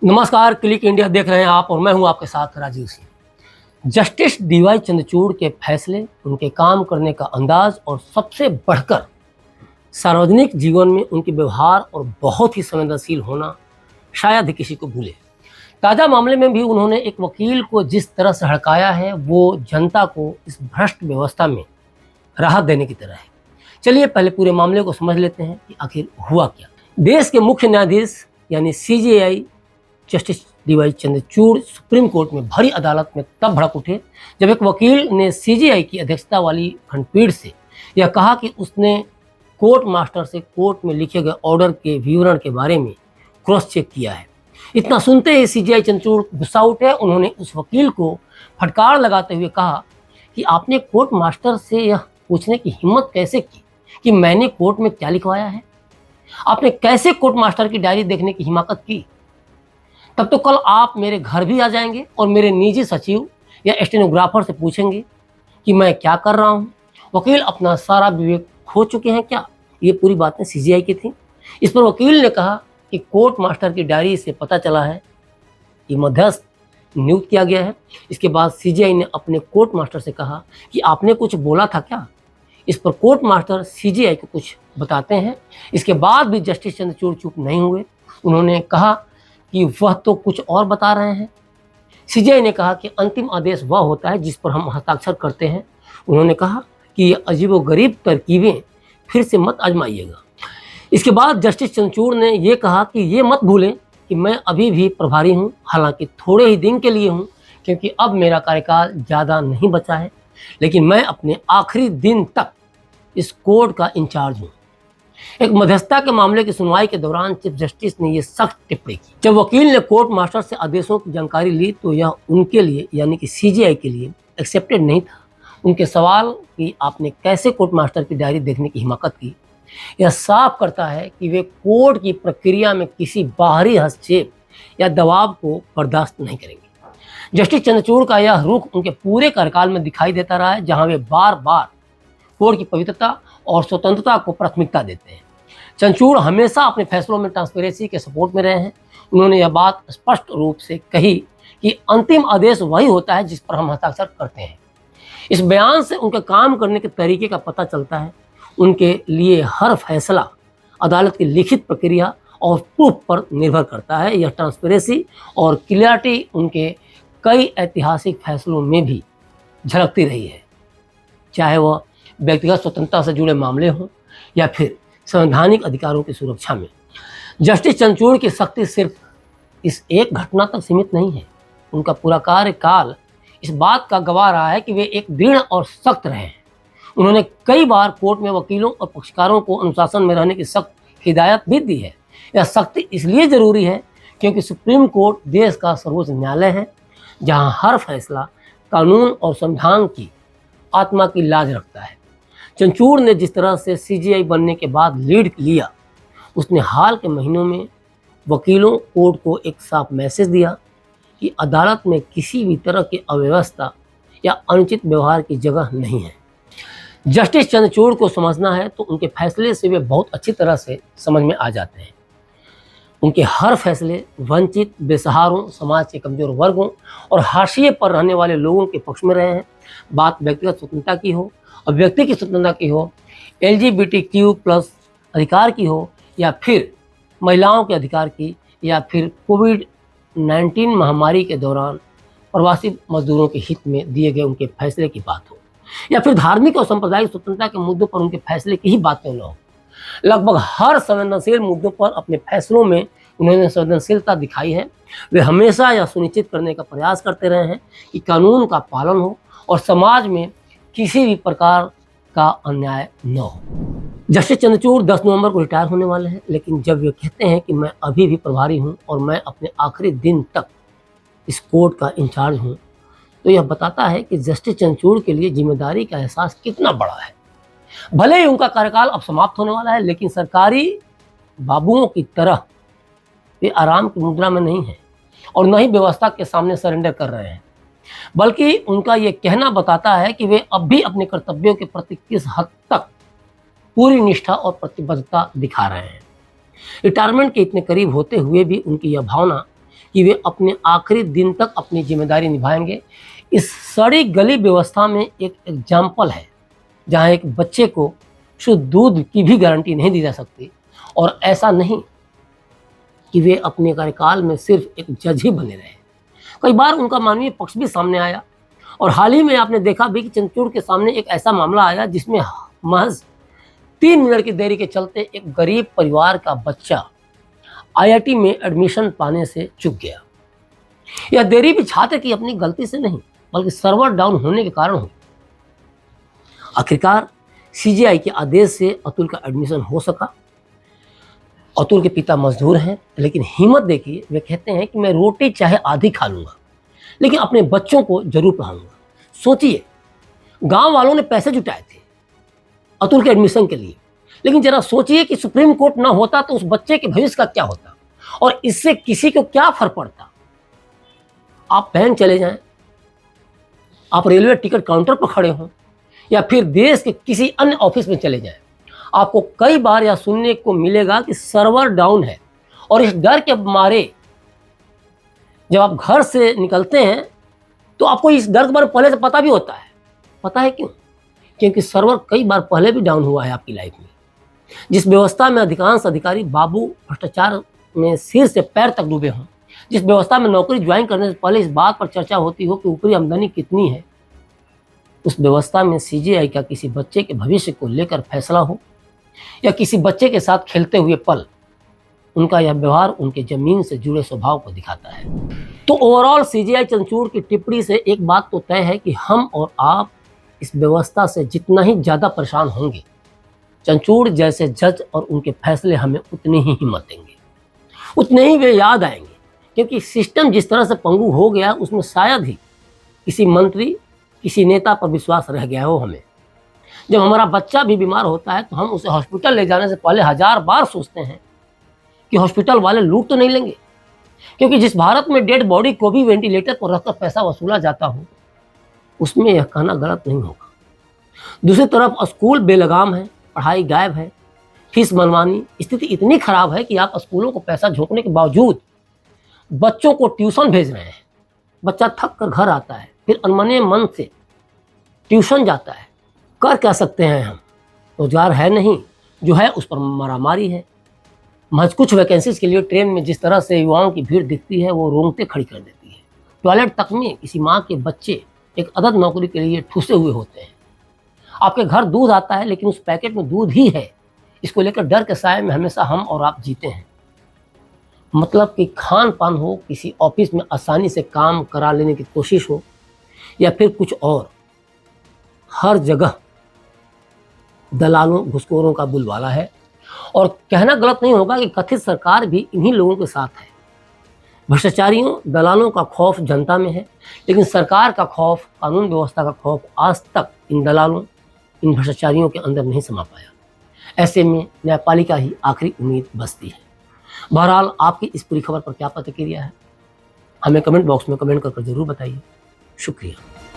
नमस्कार, click India देख रहे हैं आप और मैं हूं आपके साथ राजीव सिंह। जस्टिस डीवाई चंद्रचूड़ के फैसले, उनके काम करने का अंदाज और सबसे बढ़कर सार्वजनिक जीवन में उनके व्यवहार और बहुत ही संवेदनशील होना शायद ही किसी को भूले। ताज़ा मामले में भी उन्होंने एक वकील को जिस तरह से हड़काया है, वो जनता को इस भ्रष्ट व्यवस्था में राहत देने की तरह है। चलिए पहले पूरे मामले को समझ लेते हैं कि आखिर हुआ क्या। देश के मुख्य न्यायाधीश यानी CJI justice DY Chandrachud supreme court में भरी अदालत में तब भड़क उठे जब एक वकील ने सीजेआई की अध्यक्षता वाली खंडपीठ से यह कहा कि उसने कोर्ट मास्टर से कोर्ट में लिखे गए ऑर्डर के विवरण के बारे में क्रॉस चेक किया है। इतना सुनते ही सीजेआई चंद्रचूड़ गुस्सा उठे। उन्होंने उस वकील को फटकार लगाते हुए कहा कि आपने कोर्ट मास्टर से यह पूछने की हिम्मत कैसे की कि मैंने कोर्ट में क्या लिखवाया है। आपने कैसे कोर्ट मास्टर की डायरी देखने की हिमाकत की। तब तो कल आप मेरे घर भी आ जाएंगे और मेरे निजी सचिव या स्टेनोग्राफर से पूछेंगे कि मैं क्या कर रहा हूँ। वकील अपना सारा विवेक खो चुके हैं क्या। ये पूरी बातें सीजीआई की थी। इस पर वकील ने कहा कि कोर्ट मास्टर की डायरी से पता चला है कि मध्यस्थ नियुक्त किया गया है। इसके बाद सीजीआई ने अपने कोर्ट मास्टर से कहा कि आपने कुछ बोला था क्या। इस पर कोर्ट मास्टर सीजीआई को कुछ बताते हैं। इसके बाद भी जस्टिस चंद्रचूड़ चुप नहीं हुए। उन्होंने कहा कि वह तो कुछ और बता रहे हैं। सीजीआई ने कहा कि अंतिम आदेश वह होता है जिस पर हम हस्ताक्षर करते हैं। उन्होंने कहा कि ये अजीबोगरीब तरकीबें फिर से मत आजमाइएगा। इसके बाद जस्टिस चंद्रचूड़ ने ये कहा कि ये मत भूलें कि मैं अभी भी प्रभारी हूँ, हालांकि थोड़े ही दिन के लिए हूँ, क्योंकि अब मेरा कार्यकाल ज़्यादा नहीं बचा है, लेकिन मैं अपने आखिरी दिन तक इस कोर्ट का इंचार्ज हूँ। एक मध्यस्थता के मामले की सुनवाई के दौरान चीफ जस्टिस ने यह सख्त टिप्पणी की। जब वकील ने कोर्ट मास्टर से आदेशों की जानकारी ली तो यह उनके लिए यानी कि सीजीआई के लिए एक्सेप्टेड नहीं था। उनके सवाल कि आपने कैसे कोर्ट मास्टर की डायरी देखने की हिम्मत की, यह साफ करता है कि वे कोर्ट की प्रक्रिया में किसी बाहरी हस्तक्षेप या दबाव को बर्दाश्त नहीं करेंगे। जस्टिस चंद्रचूड़ का यह रुख उनके पूरे कार्यकाल में दिखाई देता रहा है, जहाँ वे बार बार कोर्ट की पवित्रता और स्वतंत्रता को प्राथमिकता देते हैं। चंद्रचूड़ हमेशा अपने फैसलों में ट्रांसपेरेंसी के सपोर्ट में रहे हैं। उन्होंने यह बात स्पष्ट रूप से कही कि अंतिम आदेश वही होता है जिस पर हम हस्ताक्षर करते हैं। इस बयान से उनके काम करने के तरीके का पता चलता है। उनके लिए हर फैसला अदालत की लिखित प्रक्रिया और प्रूफ पर निर्भर करता है। यह ट्रांसपेरेंसी और क्लियरिटी उनके कई ऐतिहासिक फैसलों में भी झलकती रही है, चाहे वह व्यक्तिगत स्वतंत्रता से जुड़े मामले हों या फिर संवैधानिक अधिकारों की सुरक्षा में। जस्टिस चंद्रचूड़ की शक्ति सिर्फ इस एक घटना तक सीमित नहीं है। उनका पूरा कार्यकाल इस बात का गवाह रहा है कि वे एक दृढ़ और सख्त रहे हैं। उन्होंने कई बार कोर्ट में वकीलों और पक्षकारों को अनुशासन में रहने की सख्त हिदायत भी दी है। यह सख्ती इसलिए ज़रूरी है क्योंकि सुप्रीम कोर्ट देश का सर्वोच्च न्यायालय है, जहाँ हर फैसला कानून और संविधान की आत्मा की लाज रखता है। चंद्रचूड़ ने जिस तरह से सीजीआई बनने के बाद लीड लिया, उसने हाल के महीनों में वकीलों कोर्ट को एक साफ मैसेज दिया कि अदालत में किसी भी तरह की अव्यवस्था या अनुचित व्यवहार की जगह नहीं है। जस्टिस चंद्रचूड़ को समझना है तो उनके फैसले से वे बहुत अच्छी तरह से समझ में आ जाते हैं। उनके हर फैसले वंचित, बेसहारों, समाज के कमजोर वर्गों और हाशिए पर रहने वाले लोगों के पक्ष में रहे हैं। बात व्यक्तिगत स्वतंत्रता की हो और व्यक्ति की स्वतंत्रता की हो, LGBTQ+ अधिकार की हो या फिर महिलाओं के अधिकार की, या फिर कोविड-19 महामारी के दौरान प्रवासी मजदूरों के हित में दिए गए उनके फैसले की बात हो, या फिर धार्मिक और सांप्रदायिक स्वतंत्रता के मुद्दों पर उनके फैसले की ही बातें न हो। लगभग हर संवेदनशील मुद्दों पर अपने फैसलों में उन्होंने संवेदनशीलता दिखाई है। वे हमेशा यह सुनिश्चित करने का प्रयास करते रहे हैं कि कानून का पालन हो और समाज में किसी भी प्रकार का अन्याय न हो। जस्टिस चंद्रचूड़ 10 नवंबर को रिटायर होने वाले हैं, लेकिन जब वे कहते हैं कि मैं अभी भी प्रभारी हूं और मैं अपने आखिरी दिन तक इस कोर्ट का इंचार्ज हूं, तो यह बताता है कि जस्टिस चंद्रचूड़ के लिए जिम्मेदारी का एहसास कितना बड़ा है। भले ही उनका कार्यकाल अब समाप्त होने वाला है, लेकिन सरकारी बाबुओं की तरह वे आराम की मुद्रा में नहीं हैं और न ही व्यवस्था के सामने सरेंडर कर रहे हैं, बल्कि उनका ये कहना बताता है कि वे अब भी अपने कर्तव्यों के प्रति किस हद तक पूरी निष्ठा और प्रतिबद्धता दिखा रहे हैं। रिटायरमेंट के इतने करीब होते हुए भी उनकी यह भावना कि वे अपने आखिरी दिन तक अपनी जिम्मेदारी निभाएंगे। इस सड़ी गली व्यवस्था में एक एग्जाम्पल है जहाँ एक बच्चे को शुद्ध दूध की भी गारंटी नहीं दी जा सकती, और ऐसा नहीं कि वे अपने कार्यकाल में सिर्फ एक जज ही बने रहे। कई बार उनका मानवीय पक्ष भी सामने आया, और हाल ही में आपने देखा भी कि चंद्रचूड़ के सामने एक ऐसा मामला आया जिसमें महज 3 मिनट की देरी के चलते एक गरीब परिवार का बच्चा आईआईटी में एडमिशन पाने से चूक गया। यह देरी भी छात्र की अपनी गलती से नहीं, बल्कि सर्वर डाउन होने के कारण हुई। आखिरकार सीजीआई के आदेश से अतुल का एडमिशन हो सका। अतुल के पिता मजदूर हैं, लेकिन हिम्मत देखिए, वे कहते हैं कि मैं रोटी चाहे आधी खा लूँगा, लेकिन अपने बच्चों को जरूर पढ़ाऊँगा। सोचिए, गांव वालों ने पैसे जुटाए थे अतुल के एडमिशन के लिए, लेकिन जरा सोचिए कि सुप्रीम कोर्ट ना होता तो उस बच्चे के भविष्य का क्या होता, और इससे किसी को क्या फर्क पड़ता। आप बैंक चले जाएं, आप रेलवे टिकट काउंटर पर खड़े हों, या फिर देश के किसी अन्य ऑफिस में चले जाएं, आपको कई बार यह सुनने को मिलेगा कि सर्वर डाउन है। और इस डर के मारे जब आप घर से निकलते हैं तो आपको इस डर के बारे में पहले से पता भी होता है। पता है क्यों? क्योंकि सर्वर कई बार पहले भी डाउन हुआ है आपकी लाइफ में। जिस व्यवस्था में अधिकांश अधिकारी बाबू भ्रष्टाचार में सिर से पैर तक डूबे हों, जिस व्यवस्था में नौकरी ज्वाइन करने से पहले इस बात पर चर्चा होती हो कि ऊपरी आमदनी कितनी है, उस व्यवस्था में सीजीआई का किसी बच्चे के भविष्य को लेकर फैसला हो, या किसी बच्चे के साथ खेलते हुए पल, उनका यह व्यवहार उनके जमीन से जुड़े स्वभाव को दिखाता है। तो ओवरऑल सीजीआई चंद्रचूड़ की टिप्पणी से एक बात तो तय है कि हम और आप इस व्यवस्था से जितना ही ज़्यादा परेशान होंगे, चंद्रचूड़ जैसे जज और उनके फैसले हमें उतनी ही हिम्मत देंगे, उतने ही वे याद आएंगे। क्योंकि सिस्टम जिस तरह से पंगु हो गया, उसमें शायद ही किसी मंत्री, किसी नेता पर विश्वास रह गया हो हमें। जब हमारा बच्चा भी बीमार होता है तो हम उसे हॉस्पिटल ले जाने से पहले 1000 बार सोचते हैं कि हॉस्पिटल वाले लूट तो नहीं लेंगे। क्योंकि जिस भारत में डेड बॉडी को भी वेंटिलेटर पर रखकर पैसा वसूला जाता हो, उसमें यह कहना गलत नहीं होगा। दूसरी तरफ स्कूल बेलगाम है, पढ़ाई गायब है, फीस मनमानी, स्थिति इतनी खराब है कि आप स्कूलों को पैसा झोंकने के बावजूद बच्चों को ट्यूशन भेज रहे हैं। बच्चा थक कर घर आता है, फिर अनमने मन से ट्यूशन जाता है। कर क्या सकते हैं हम? रोजगार है नहीं, जो है उस पर मारामारी है। महज कुछ वैकेंसीज के लिए ट्रेन में जिस तरह से युवाओं की भीड़ दिखती है, वो रोंगटे खड़ी कर देती है। टॉयलेट तक में किसी माँ के बच्चे एक अदद नौकरी के लिए ठूसे हुए होते हैं। आपके घर दूध आता है, लेकिन उस पैकेट में दूध ही है। इसको लेकर डर के साए में हमेशा हम और आप जीते हैं। मतलब कि खान पान हो, किसी ऑफिस में आसानी से काम करा लेने की कोशिश हो, या फिर कुछ और, हर जगह दलालों घुसखोरों का बुलवाला है। और कहना गलत नहीं होगा कि कथित सरकार भी इन्हीं लोगों के साथ है। भ्रष्टाचारियों, दलालों का खौफ जनता में है, लेकिन सरकार का खौफ, कानून व्यवस्था का खौफ आज तक इन दलालों, इन भ्रष्टाचारियों के अंदर नहीं समा पाया। ऐसे में न्यायपालिका ही आखिरी उम्मीद बचती है। बहरहाल, आपकी इस पूरी खबर पर क्या प्रतिक्रिया है, हमें कमेंट बॉक्स में कमेंट कर जरूर बताइए। शुक्रिया।